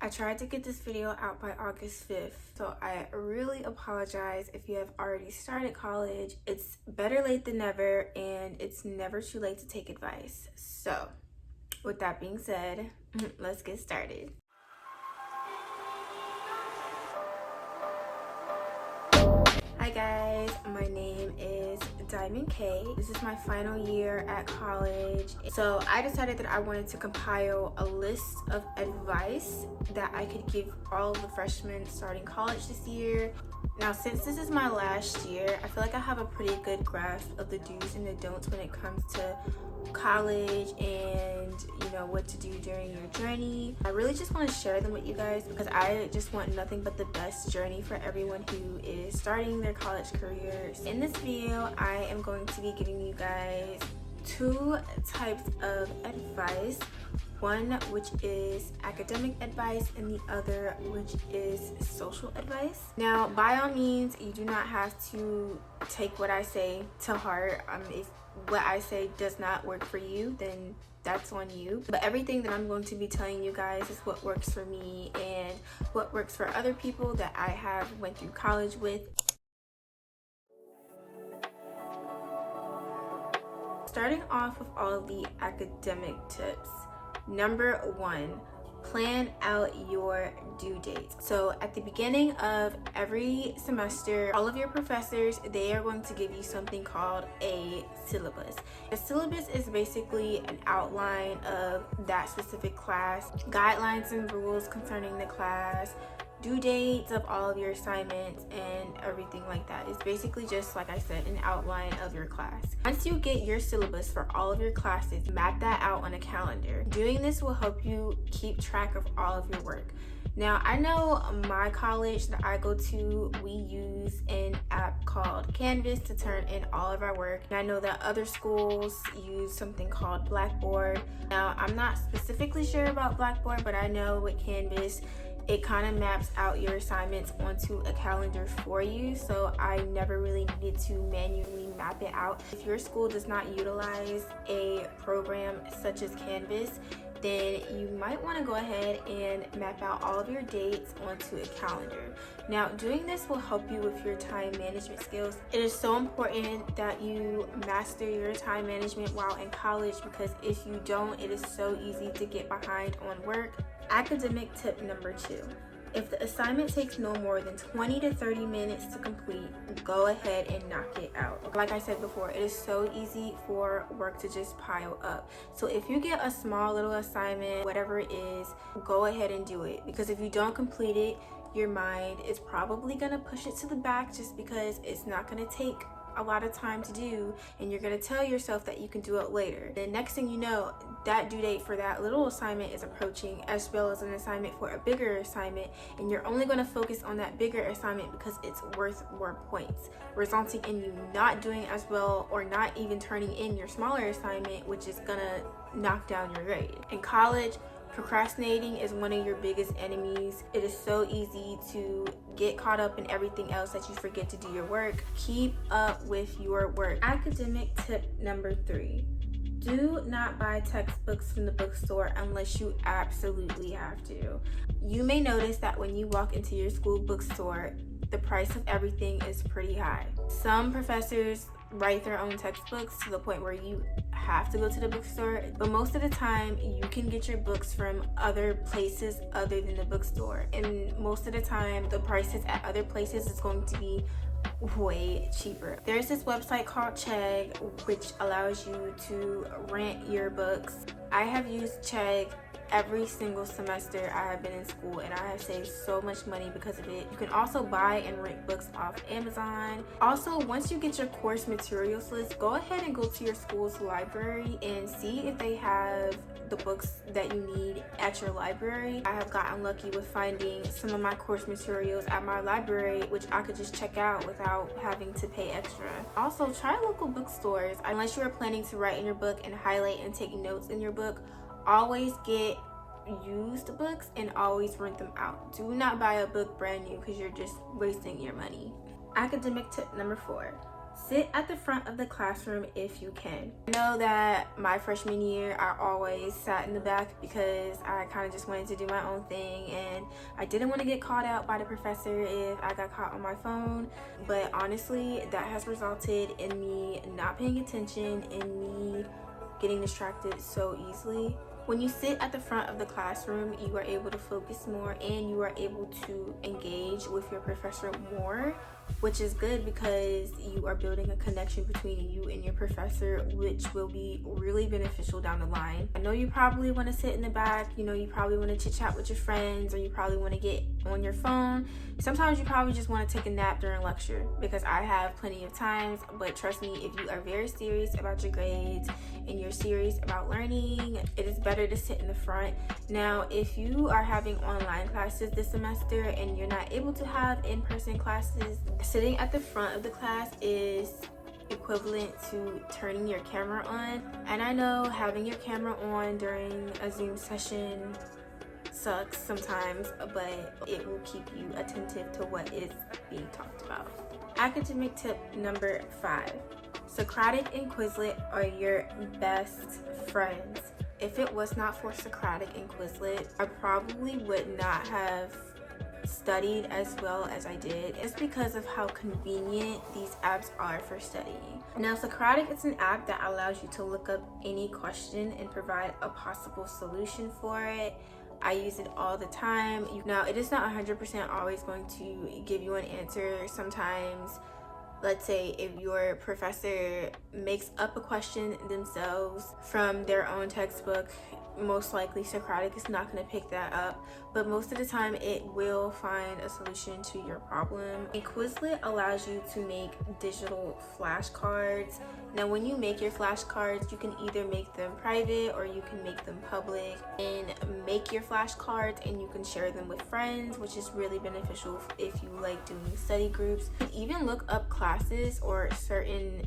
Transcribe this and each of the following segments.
I tried to get this video out by August 5th, so I really apologize if you have already started college. It's better late than never, and it's never too late to take advice. So, with that being said, let's get started. Hi guys, my name is Diamond K. This is my final year at college. So I decided that I wanted to compile a list of advice that I could give all of the freshmen starting college this year. Now, since this is my last year, I feel like I have a pretty good grasp of the do's and the don'ts when it comes to college and what to do during your journey. I really just want to share them with you guys because I just want nothing but the best journey for everyone who is starting their college careers. In this video, I am going to be giving you guys two types of advice. One which is academic advice and the other which is social advice. Now, by all means, you do not have to take what I say to heart. If what I say does not work for you, then that's on you. But everything that I'm going to be telling you guys is what works for me and what works for other people that I have went through college with. Starting off with all of the academic tips. Number one, plan out your due dates. So at the beginning of every semester, all of your professors, they are going to give you something called a syllabus. A syllabus is basically an outline of that specific class, guidelines and rules concerning the class, due dates of all of your assignments, and everything like that. It's basically just, like I said, an outline of your class. Once you get your syllabus for all of your classes, map that out on a calendar. Doing this will help you keep track of all of your work. Now, I know my college that I go to, we use an app called Canvas to turn in all of our work. And I know that other schools use something called Blackboard. Now, I'm not specifically sure about Blackboard, but I know with Canvas, it kind of maps out your assignments onto a calendar for you, so I never really needed to manually map it out. If your school does not utilize a program such as Canvas, then you might want to go ahead and map out all of your dates onto a calendar. Now, doing this will help you with your time management skills. It is so important that you master your time management while in college, because if you don't, it is so easy to get behind on work. Academic tip number two. If the assignment takes no more than 20 to 30 minutes to complete, go ahead and knock it out. Like I said before, it is so easy for work to just pile up. So if you get a small little assignment, whatever it is, go ahead and do it. Because if you don't complete it, your mind is probably going to push it to the back just because it's not going to take a lot of time to do, and you're going to tell yourself that you can do it later. The next thing you know, that due date for that little assignment is approaching, as well as an assignment for a bigger assignment, and you're only going to focus on that bigger assignment because it's worth more points, resulting in you not doing as well or not even turning in your smaller assignment, which is going to knock down your grade. In college, procrastinating is one of your biggest enemies. It is so easy to get caught up in everything else that you forget to do your work. Keep up with your work. Academic tip number three. Do not buy textbooks from the bookstore unless you absolutely have to. You may notice that when you walk into your school bookstore, the price of everything is pretty high. Some professors write their own textbooks to the point where you have to go to the bookstore, but most of the time you can get your books from other places other than the bookstore, and most of the time the prices at other places is going to be way cheaper. There's this website called Chegg, which allows you to rent your books. I have used Chegg every single semester I have been in school, and I have saved so much money because of it. You can also buy and rent books off Amazon. Also, once you get your course materials list, go ahead and go to your school's library and see if they have the books that you need at your library. I have gotten lucky with finding some of my course materials at my library, which I could just check out without having to pay extra. Also, try local bookstores. Unless you are planning to write in your book and highlight and take notes in your book, always get used books and always rent them out. Do not buy a book brand new because you're just wasting your money. Academic tip number four. Sit at the front of the classroom if you can. I know that my freshman year I always sat in the back because I kind of just wanted to do my own thing, and I didn't want to get called out by the professor if I got caught on my phone. But honestly, that has resulted in me not paying attention and me getting distracted so easily. When you sit at the front of the classroom, you are able to focus more and you are able to engage with your professor more, which is good because you are building a connection between you and your professor, which will be really beneficial down the line. I know you probably want to sit in the back, you probably want to chit chat with your friends, or you probably want to get on your phone. Sometimes you probably just want to take a nap during lecture, because I have plenty of times. But trust me, if you are very serious about your grades and you're serious about learning, it is better to sit in the front. Now, if you are having online classes this semester and you're not able to have in-person classes, sitting at the front of the class is equivalent to turning your camera on. And I know having your camera on during a Zoom session sucks sometimes, but it will keep you attentive to what is being talked about. Academic tip number 5. Socratic and Quizlet are your best friends. If it was not for Socratic and Quizlet, I probably would not have studied as well as I did. It's because of how convenient these apps are for studying. Now, Socratic is an app that allows you to look up any question and provide a possible solution for it. I use it all the time. Now, it is not 100% always going to give you an answer. Sometimes, let's say if your professor makes up a question themselves from their own textbook, most likely Socratic is not going to pick that up, but most of the time it will find a solution to your problem. And Quizlet allows you to make digital flashcards. Now, when you make your flashcards, you can either make them private or you can make them public, and make your flashcards and you can share them with friends, which is really beneficial if you like doing study groups. You can even look up classes or certain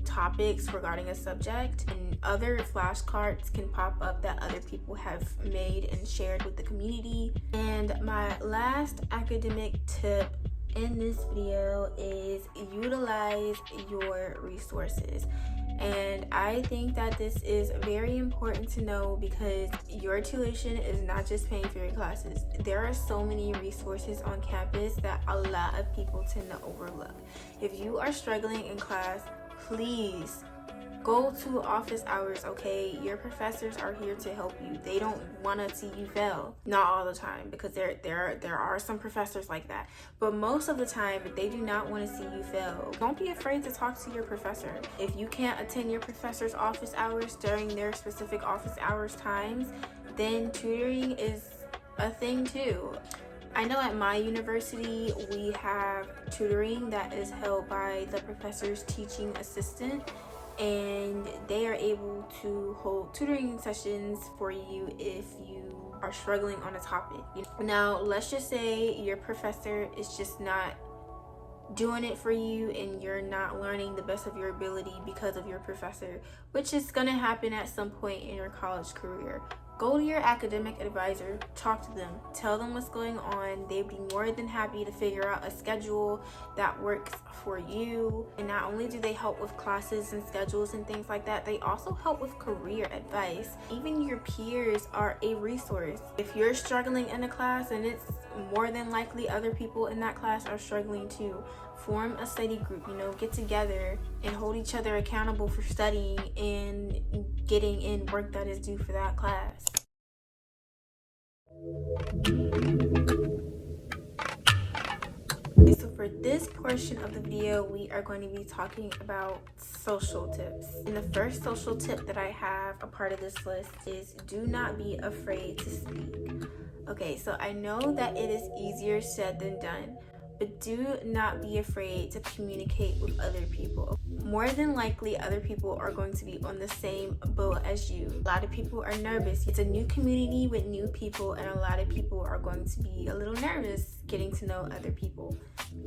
topics regarding a subject, and other flashcards can pop up that other people have made and shared with the community. And my last academic tip in this video is utilize your resources. And I think that this is very important to know, because your tuition is not just paying for your classes. There are so many resources on campus that a lot of people tend to overlook. If you are struggling in class, please go to office hours, okay? Your professors are here to help you. They don't want to see you fail. Not all the time, because there are some professors like that. But most of the time, they do not want to see you fail. Don't be afraid to talk to your professor. If you can't attend your professor's office hours during their specific office hours times, then tutoring is a thing too. I know at my university we have tutoring that is held by the professor's teaching assistant, and they are able to hold tutoring sessions for you if you are struggling on a topic. Now, let's just say your professor is just not doing it for you and you're not learning the best of your ability because of your professor, which is going to happen at some point in your college career. Go to your academic advisor, talk to them, tell them what's going on. They'd be more than happy to figure out a schedule that works for you. And not only do they help with classes and schedules and things like that, they also help with career advice. Even your peers are a resource. If you're struggling in a class, and it's more than likely other people in that class are struggling too, form a study group, get together and hold each other accountable for studying and getting in work that is due for that class. Okay, so for this portion of the video, we are going to be talking about social tips. And the first social tip that I have, a part of this list, is do not be afraid to speak. Okay, so I know that it is easier said than done, but do not be afraid to communicate with other people. More than likely, other people are going to be on the same boat as you. A lot of people are nervous. It's a new community with new people, and a lot of people are going to be a little nervous getting to know other people,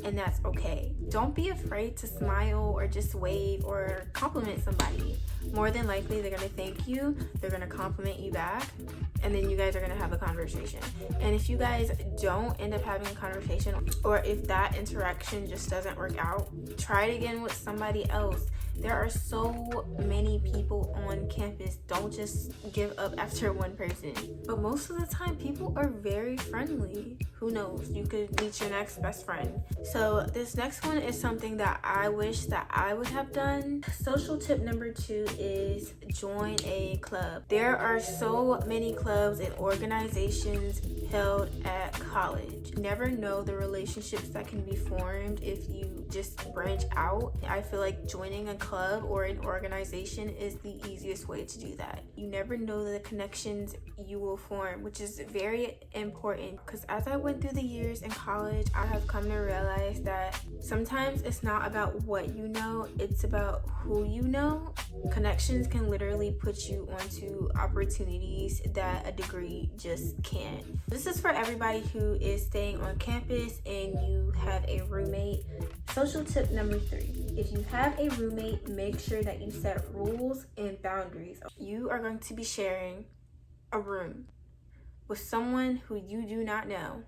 and that's okay. Don't be afraid to smile or just wave or compliment somebody. More than likely, they're gonna thank you, they're gonna compliment you back, and then you guys are gonna have a conversation. And if you guys don't end up having a conversation, or if that interaction just doesn't work out, try it again with somebody else. There are so many people on campus. Don't just give up after one person. But most of the time, people are very friendly. Who knows? You could meet your next best friend. So this next one is something that I wish that I would have done. Social tip number 2 is join a club. There are so many clubs and organizations held at college. You never know the relationships that can be formed if you just branch out. I feel like joining a club or an organization is the easiest way to do that. You never know the connections you will form, which is very important, because as I went through the years in college, I have come to realize that sometimes it's not about what you know, it's about who you know. Connections can literally put you onto opportunities that a degree just can't. This is for everybody who is staying on campus and you have a roommate. Social tip number 3, if you have a roommate, make sure that you set rules and boundaries. You are going to be sharing a room with someone who you do not know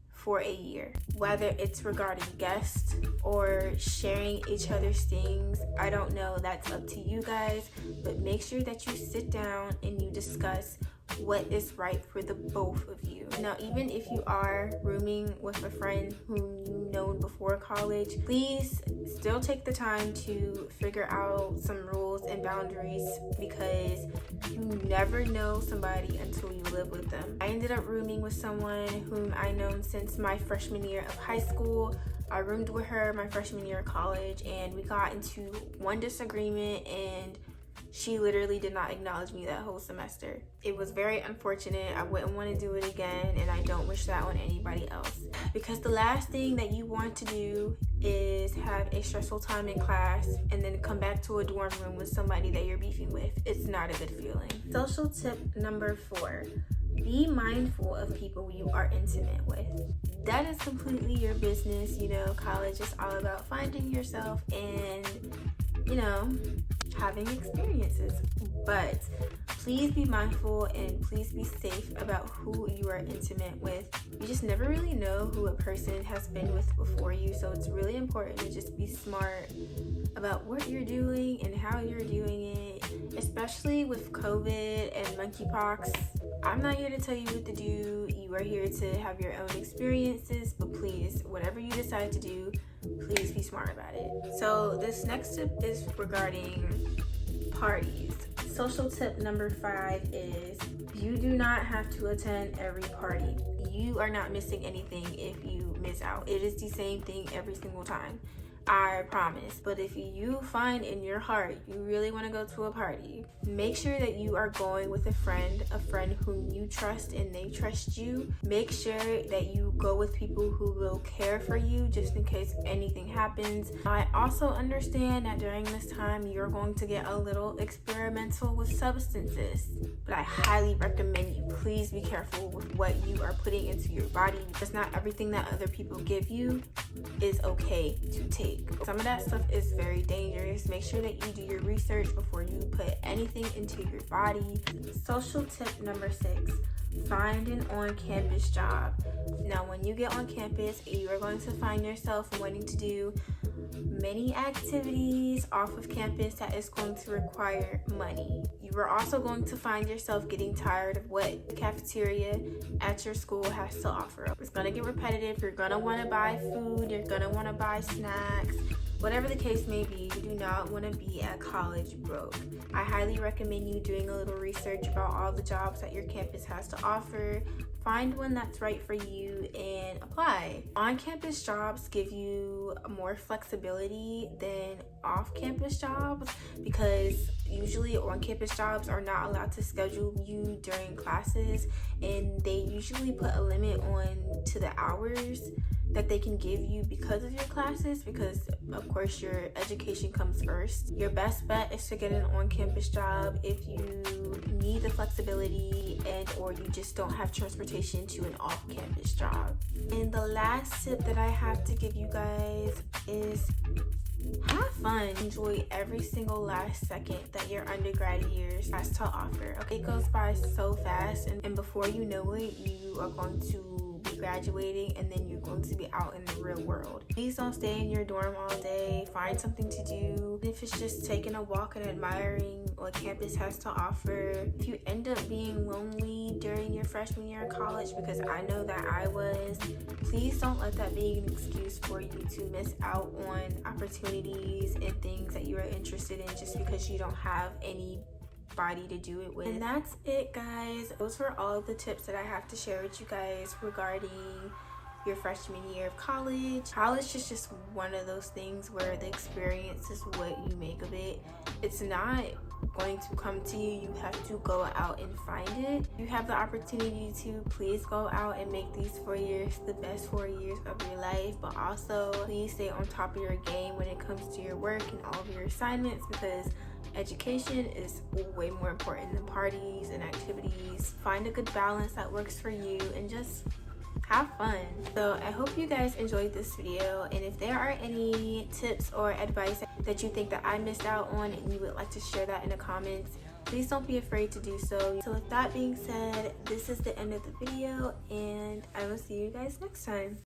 for a year, whether it's regarding guests or sharing each other's things. I don't know, that's up to you guys, but make sure that you sit down and you discuss what is right for the both of you. Now, even if you are rooming with a friend whom you known before college, please still take the time to figure out some rules and boundaries, because you never know somebody until you live with them. I ended up rooming with someone whom I known since my freshman year of high school. I roomed with her my freshman year of college, and we got into one disagreement, and she literally did not acknowledge me that whole semester. It was very unfortunate. I wouldn't want to do it again, and I don't wish that on anybody else. Because the last thing that you want to do is have a stressful time in class and then come back to a dorm room with somebody that you're beefing with. It's not a good feeling. Social tip number 4. Be mindful of people you are intimate with. That is completely your business. You know, college is all about finding yourself and, you know, having experiences. But please be mindful and please be safe about who you are intimate with. You just never really know who a person has been with before you, so it's really important to just be smart about what you're doing and how you're doing it, especially with COVID and monkeypox. I'm not here to tell you what to do. You are here to have your own experiences, but please, whatever you decide to do, please be smart about it. So this next tip is regarding parties. Social tip number 5 is you do not have to attend every party. You are not missing anything if you miss out. It is the same thing every single time, I promise. But if you find in your heart you really want to go to a party, make sure that you are going with a friend whom you trust and they trust you. Make sure that you go with people who will care for you just in case anything happens. I also understand that during this time you're going to get a little experimental with substances, but I highly recommend you please be careful with what you are putting into your body, because not everything that other people give you is okay to take. Some of that stuff is very dangerous. Make sure that you do your research before you put anything into your body. Social tip number 6, find an on-campus job. Now, when you get on campus, you are going to find yourself wanting to do many activities off of campus that is going to require money. You are also going to find yourself getting tired of what the cafeteria at your school has to offer. It's going to get repetitive. You're going to want to buy food. You're going to want to buy snacks. Whatever the case may be, you do not want to be at college broke. I highly recommend you doing a little research about all the jobs that your campus has to offer. Find one that's right for you and apply. On-campus jobs give you more flexibility than off-campus jobs, because usually on-campus jobs are not allowed to schedule you during classes, and they usually put a limit on to the hours that they can give you because of your classes, because of course your education comes first. Your best bet is to get an on-campus job if you need the flexibility and or you just don't have transportation to an off-campus job. And the last tip that I have to give you guys is have fun. Enjoy every single last second that your undergrad years has to offer. Okay, it goes by so fast, and before you know it, you are going to be graduating, and then you're going to be out in the real world. Please don't stay in your dorm all day. Find something to do. If it's just taking a walk and admiring what campus has to offer. If you end up being lonely during your freshman year of college, because I know that I was, please don't let that be an excuse for you to miss out on opportunities and things that you are interested in just because you don't have anybody to do it with. And that's it, guys. Those were all of the tips that I have to share with you guys regarding your freshman year of college. College is just one of those things where the experience is what you make of it. It's not going to come to you. You have to go out and find it. You have the opportunity to, please go out and make these 4 years the best 4 years of your life, but also please stay on top of your game when it comes to your work and all of your assignments, because education is way more important than parties and activities. Find a good balance that works for you and just have fun. So I hope you guys enjoyed this video, and if there are any tips or advice that you think that I missed out on and you would like to share that in the comments, please don't be afraid to do so. So with that being said, this is the end of the video, and I will see you guys next time.